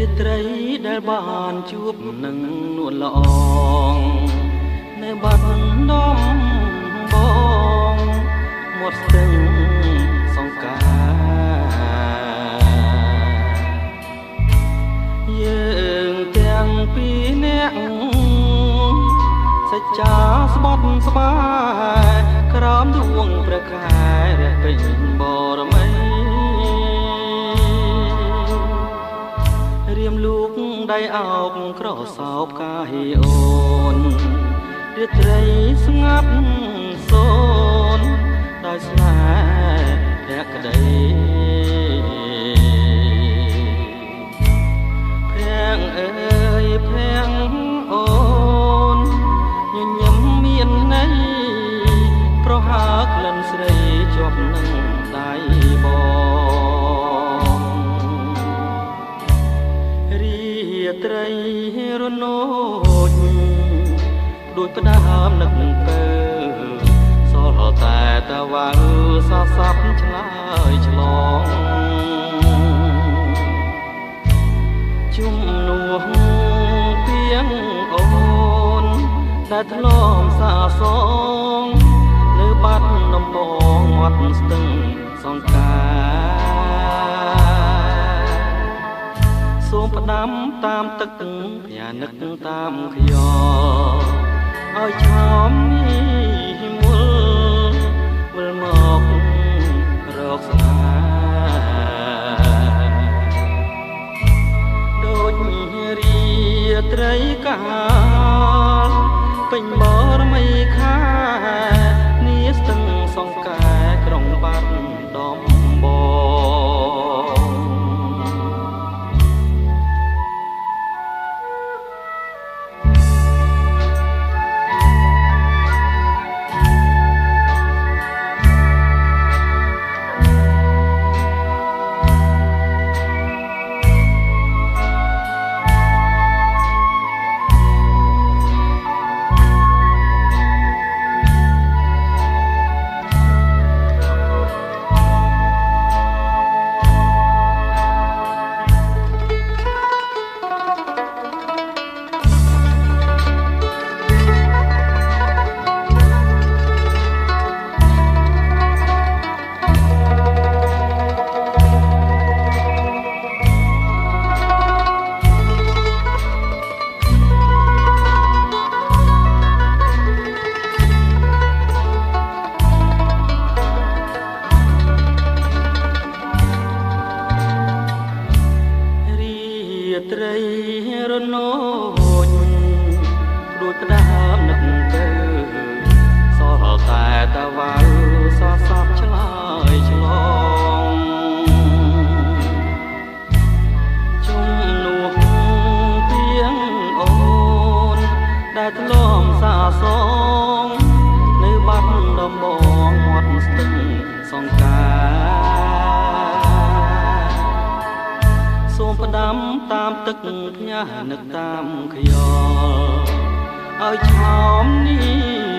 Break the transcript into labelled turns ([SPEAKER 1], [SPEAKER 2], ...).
[SPEAKER 1] រាត្រីដែលបានជួបនឹងនួនល្អងនៅបាត់ដំបងមាត់ស្ទឹងសង្ការយើងទាំងពីរនាក់សច្ចាស្បត់ស្បាយក្រោមដួងព្រះខែរះពេញបរមីរៀមលូកដៃអោបក្រសោបកាយអូនរាត្រីស្ងាត់សូនដោយស្នេហ៍ភក្តីភាំងអើយភាំងអូនញញឹមមានន័យប្រហើក្លិនស្រីជាប់នឹងដៃបងរាត្រីរនោចដូចផ្ដើមនឹកនឹងពើសល់តែតវ៉ាសស័ព្ទឆ្លើយឆ្លងជុំនោះទៀងអូនដែលធ្លាប់សាសងលើបាត់ដំបងមាត់ស្ទឹងសង្ការសូមផ្ដាំតាមទឹកភ័និកតាមខ្យល់ឲ្យឆោមនេះមុលវិលមករកស្នេហ៍ដូចរាត្រីកាលពេញបរមីខានាស្ទឹងសង្កែក្រុងបាត់ដំបងត្រីរនោចដូចផ្ដើមនឹកទៅសល់តែតវ៉ាសស័ព្ទឆ្លើយឆ្លងជុំនោះទៀងអូនដែលធ្លាប់សាសងនៅបាត់ដំបងមាត់ស្ទឹងសង្ការសូមផ្ដាំតាមទឹកផ្ញើនឹកតាមខ្យល់ឲ្យឆោមនេះ